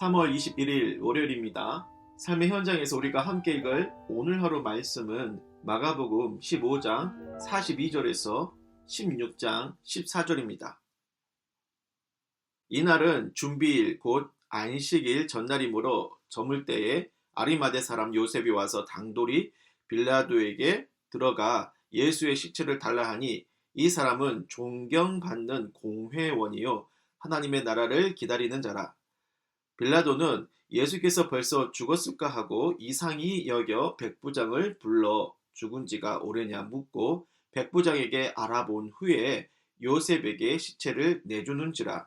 3월 21일 월요일입니다. 삶의 현장에서 우리가 함께 읽을 오늘 하루 말씀은 마가복음 15장 42절에서 16장 14절입니다. 이날은 준비일 곧 안식일 전날이므로 저물 때에 아리마대 사람 요셉이 와서 당돌이 빌라도에게 들어가 예수의 시체를 달라 하니 이 사람은 존경받는 공회원이요 하나님의 나라를 기다리는 자라. 빌라도는 예수께서 벌써 죽었을까 하고 이상히 여겨 백부장을 불러 죽은 지가 오래냐 묻고 백부장에게 알아본 후에 요셉에게 시체를 내주는지라.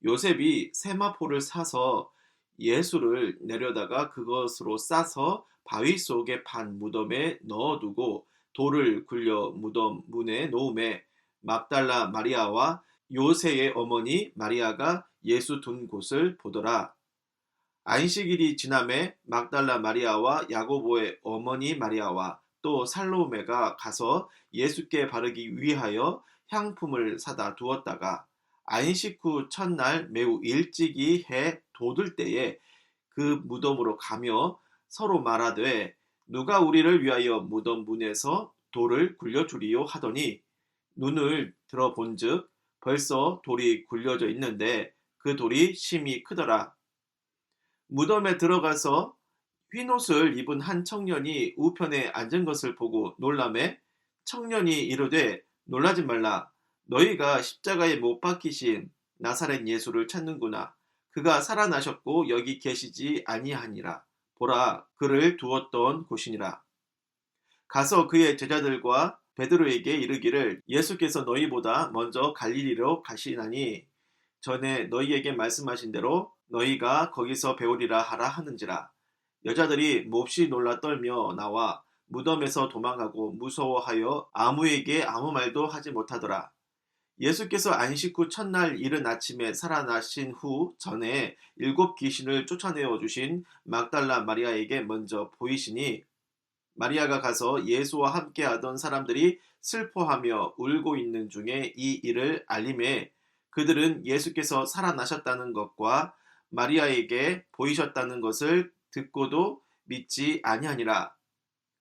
요셉이 세마포를 사서 예수를 내려다가 그것으로 싸서 바위 속에 판 무덤에 넣어두고 돌을 굴려 무덤 문에 놓음에 막달라 마리아와 요새의 어머니 마리아가 예수 둔 곳을 보더라. 안식일이 지남에 막달라 마리아와 야고보의 어머니 마리아와 또 살로메가 가서 예수께 바르기 위하여 향품을 사다 두었다가 안식 후 첫날 매우 일찍이 해 돋을 때에 그 무덤으로 가며 서로 말하되 누가 우리를 위하여 무덤 문에서 돌을 굴려주리요 하더니 눈을 들어본즉 벌써 돌이 굴려져 있는데 그 돌이 심히 크더라. 무덤에 들어가서 흰옷을 입은 한 청년이 우편에 앉은 것을 보고 놀라매 청년이 이르되 놀라지 말라. 너희가 십자가에 못 박히신 나사렛 예수를 찾는구나. 그가 살아나셨고 여기 계시지 아니하니라. 보라, 그를 두었던 곳이니라. 가서 그의 제자들과 베드로에게 이르기를 예수께서 너희보다 먼저 갈릴리로 가시나니 전에 너희에게 말씀하신 대로 너희가 거기서 배우리라 하라 하는지라. 여자들이 몹시 놀라 떨며 나와 무덤에서 도망하고 무서워하여 아무에게 아무 말도 하지 못하더라. 예수께서 안식 후 첫날 이른 아침에 살아나신 후 전에 7 귀신을 쫓아내어 주신 막달라 마리아에게 먼저 보이시니 마리아가 가서 예수와 함께하던 사람들이 슬퍼하며 울고 있는 중에 이 일을 알림해 그들은 예수께서 살아나셨다는 것과 마리아에게 보이셨다는 것을 듣고도 믿지 아니하니라.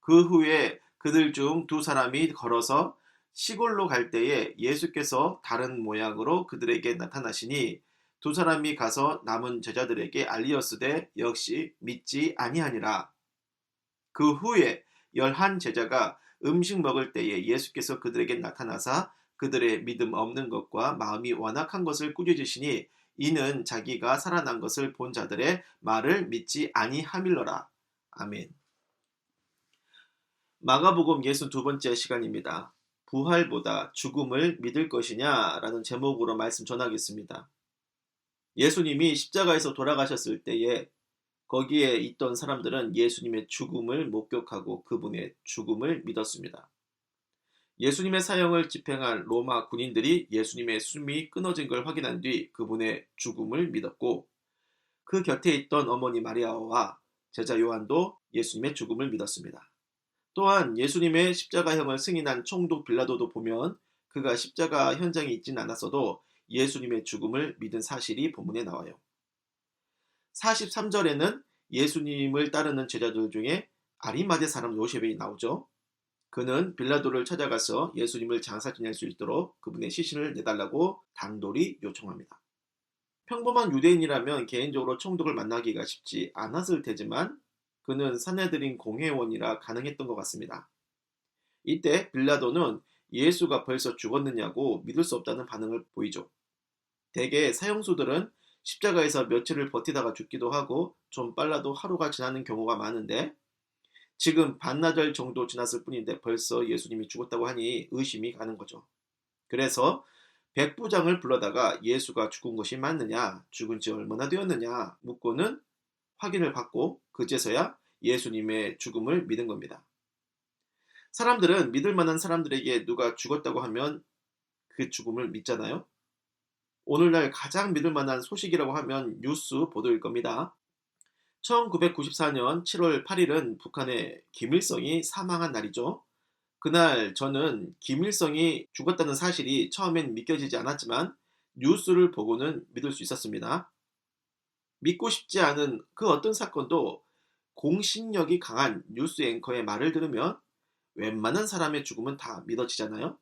그 후에 그들 중 2 사람이 걸어서 시골로 갈 때에 예수께서 다른 모양으로 그들에게 나타나시니 2 사람이 가서 남은 제자들에게 알리었으되 역시 믿지 아니하니라. 그 후에 11 제자가 음식 먹을 때에 예수께서 그들에게 나타나사 그들의 믿음 없는 것과 마음이 완악한 것을 꾸짖으시니 이는 자기가 살아난 것을 본 자들의 말을 믿지 아니함일러라. 아멘. 마가복음 62번째 시간입니다. 부활보다 죽음을 믿을 것이냐? 라는 제목으로 말씀 전하겠습니다. 예수님이 십자가에서 돌아가셨을 때에 거기에 있던 사람들은 예수님의 죽음을 목격하고 그분의 죽음을 믿었습니다. 예수님의 사형을 집행한 로마 군인들이 예수님의 숨이 끊어진 걸 확인한 뒤 그분의 죽음을 믿었고 그 곁에 있던 어머니 마리아와 제자 요한도 예수님의 죽음을 믿었습니다. 또한 예수님의 십자가형을 승인한 총독 빌라도도 보면 그가 십자가 현장에 있진 않았어도 예수님의 죽음을 믿은 사실이 본문에 나와요. 43절에는 예수님을 따르는 제자들 중에 아리마대 사람 요셉이 나오죠. 그는 빌라도를 찾아가서 예수님을 장사 지낼 수 있도록 그분의 시신을 내달라고 당돌이 요청합니다. 평범한 유대인이라면 개인적으로 총독을 만나기가 쉽지 않았을 테지만 그는 산헤드린 공회원이라 가능했던 것 같습니다. 이때 빌라도는 예수가 벌써 죽었느냐고 믿을 수 없다는 반응을 보이죠. 대개 사형수들은 십자가에서 며칠을 버티다가 죽기도 하고 좀 빨라도 하루가 지나는 경우가 많은데 지금 반나절 정도 지났을 뿐인데 벌써 예수님이 죽었다고 하니 의심이 가는 거죠. 그래서 백부장을 불러다가 예수가 죽은 것이 맞느냐, 죽은 지 얼마나 되었느냐 묻고는 확인을 받고 그제서야 예수님의 죽음을 믿은 겁니다. 사람들은 믿을 만한 사람들에게 누가 죽었다고 하면 그 죽음을 믿잖아요. 오늘날 가장 믿을 만한 소식이라고 하면 뉴스 보도일 겁니다. 1994년 7월 8일은 북한의 김일성이 사망한 날이죠. 그날 저는 김일성이 죽었다는 사실이 처음엔 믿겨지지 않았지만 뉴스를 보고는 믿을 수 있었습니다. 믿고 싶지 않은 그 어떤 사건도 공신력이 강한 뉴스 앵커의 말을 들으면 웬만한 사람의 죽음은 다 믿어지잖아요.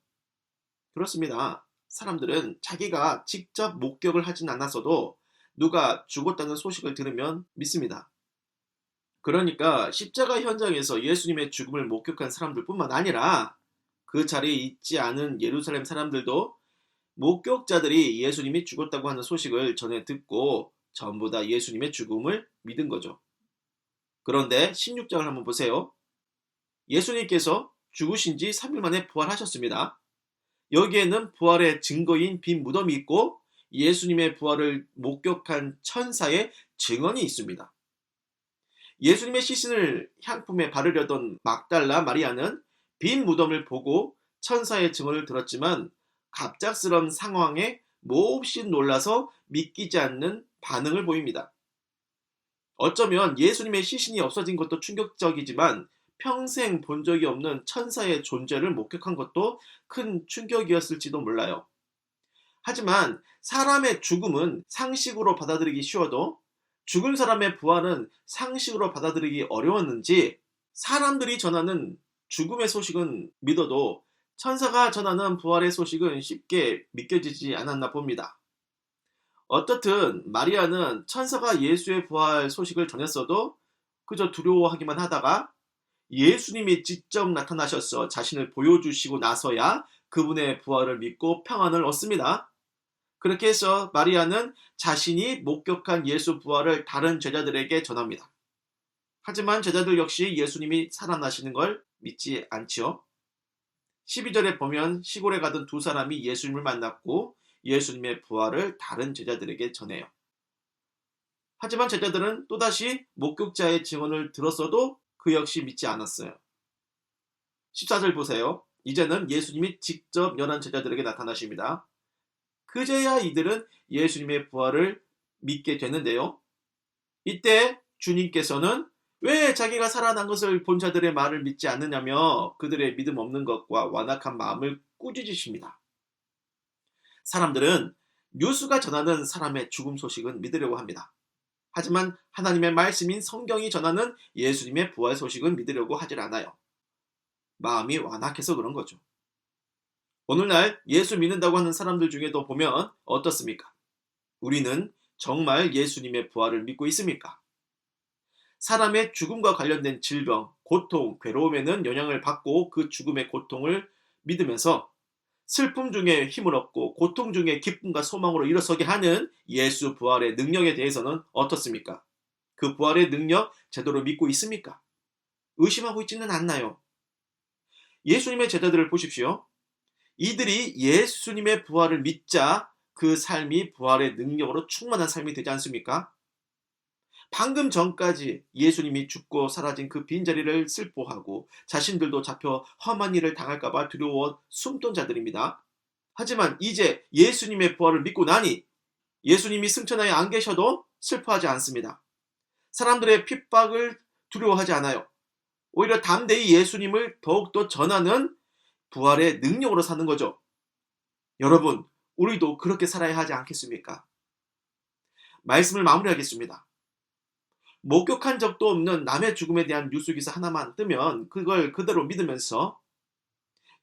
그렇습니다. 사람들은 자기가 직접 목격을 하진 않았어도 누가 죽었다는 소식을 들으면 믿습니다. 그러니까 십자가 현장에서 예수님의 죽음을 목격한 사람들뿐만 아니라 그 자리에 있지 않은 예루살렘 사람들도 목격자들이 예수님이 죽었다고 하는 소식을 전해 듣고 전부 다 예수님의 죽음을 믿은 거죠. 그런데 16장을 한번 보세요. 예수님께서 죽으신 지 3일 만에 부활하셨습니다. 여기에는 부활의 증거인 빈 무덤이 있고 예수님의 부활을 목격한 천사의 증언이 있습니다. 예수님의 시신을 향품에 바르려던 막달라 마리아는 빈 무덤을 보고 천사의 증언을 들었지만 갑작스러운 상황에 몹시 놀라서 믿기지 않는 반응을 보입니다. 어쩌면 예수님의 시신이 없어진 것도 충격적이지만 평생 본 적이 없는 천사의 존재를 목격한 것도 큰 충격이었을지도 몰라요. 하지만 사람의 죽음은 상식으로 받아들이기 쉬워도 죽은 사람의 부활은 상식으로 받아들이기 어려웠는지 사람들이 전하는 죽음의 소식은 믿어도 천사가 전하는 부활의 소식은 쉽게 믿겨지지 않았나 봅니다. 어떻든 마리아는 천사가 예수의 부활 소식을 전했어도 그저 두려워하기만 하다가 예수님이 직접 나타나셔서 자신을 보여주시고 나서야 그분의 부활을 믿고 평안을 얻습니다. 그렇게 해서 마리아는 자신이 목격한 예수 부활을 다른 제자들에게 전합니다. 하지만 제자들 역시 예수님이 살아나시는 걸 믿지 않지요. 12절에 보면 시골에 가던 두 사람이 예수님을 만났고 예수님의 부활을 다른 제자들에게 전해요. 하지만 제자들은 또다시 목격자의 증언을 들었어도 그 역시 믿지 않았어요. 14절 보세요. 이제는 예수님이 직접 11 제자들에게 나타나십니다. 그제야 이들은 예수님의 부활을 믿게 되는데요. 이때 주님께서는 왜 자기가 살아난 것을 본 자들의 말을 믿지 않느냐며 그들의 믿음 없는 것과 완악한 마음을 꾸짖으십니다. 사람들은 뉴스가 전하는 사람의 죽음 소식은 믿으려고 합니다. 하지만 하나님의 말씀인 성경이 전하는 예수님의 부활 소식은 믿으려고 하질 않아요. 마음이 완악해서 그런 거죠. 오늘날 예수 믿는다고 하는 사람들 중에도 보면 어떻습니까? 우리는 정말 예수님의 부활을 믿고 있습니까? 사람의 죽음과 관련된 질병, 고통, 괴로움에는 영향을 받고 그 죽음의 고통을 믿으면서 슬픔 중에 힘을 얻고 고통 중에 기쁨과 소망으로 일어서게 하는 예수 부활의 능력에 대해서는 어떻습니까? 그 부활의 능력 제대로 믿고 있습니까? 의심하고 있지는 않나요? 예수님의 제자들을 보십시오. 이들이 예수님의 부활을 믿자 그 삶이 부활의 능력으로 충만한 삶이 되지 않습니까? 방금 전까지 예수님이 죽고 사라진 그 빈자리를 슬퍼하고 자신들도 잡혀 험한 일을 당할까봐 두려워 숨던 자들입니다. 하지만 이제 예수님의 부활을 믿고 나니 예수님이 승천하에 안 계셔도 슬퍼하지 않습니다. 사람들의 핍박을 두려워하지 않아요. 오히려 담대히 예수님을 더욱더 전하는 부활의 능력으로 사는 거죠. 여러분, 우리도 그렇게 살아야 하지 않겠습니까? 말씀을 마무리하겠습니다. 목격한 적도 없는 남의 죽음에 대한 뉴스 기사 하나만 뜨면 그걸 그대로 믿으면서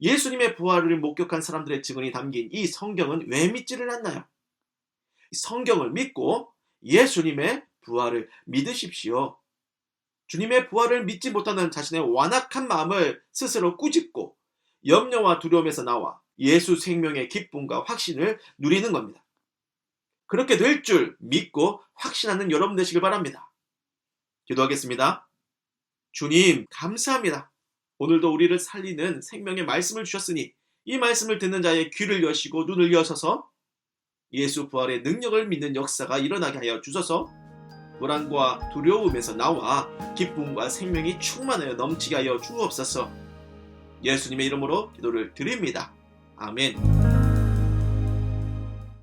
예수님의 부활을 목격한 사람들의 증언이 담긴 이 성경은 왜 믿지를 않나요? 성경을 믿고 예수님의 부활을 믿으십시오. 주님의 부활을 믿지 못하는 자신의 완악한 마음을 스스로 꾸짖고 염려와 두려움에서 나와 예수 생명의 기쁨과 확신을 누리는 겁니다. 그렇게 될 줄 믿고 확신하는 여러분 되시길 바랍니다. 기도하겠습니다. 주님, 감사합니다. 오늘도 우리를 살리는 생명의 말씀을 주셨으니 이 말씀을 듣는 자의 귀를 여시고 눈을 여셔서 예수 부활의 능력을 믿는 역사가 일어나게 하여 주셔서 불안과 두려움에서 나와 기쁨과 생명이 충만하여 넘치게 하여 주옵소서. 예수님의 이름으로 기도를 드립니다. 아멘.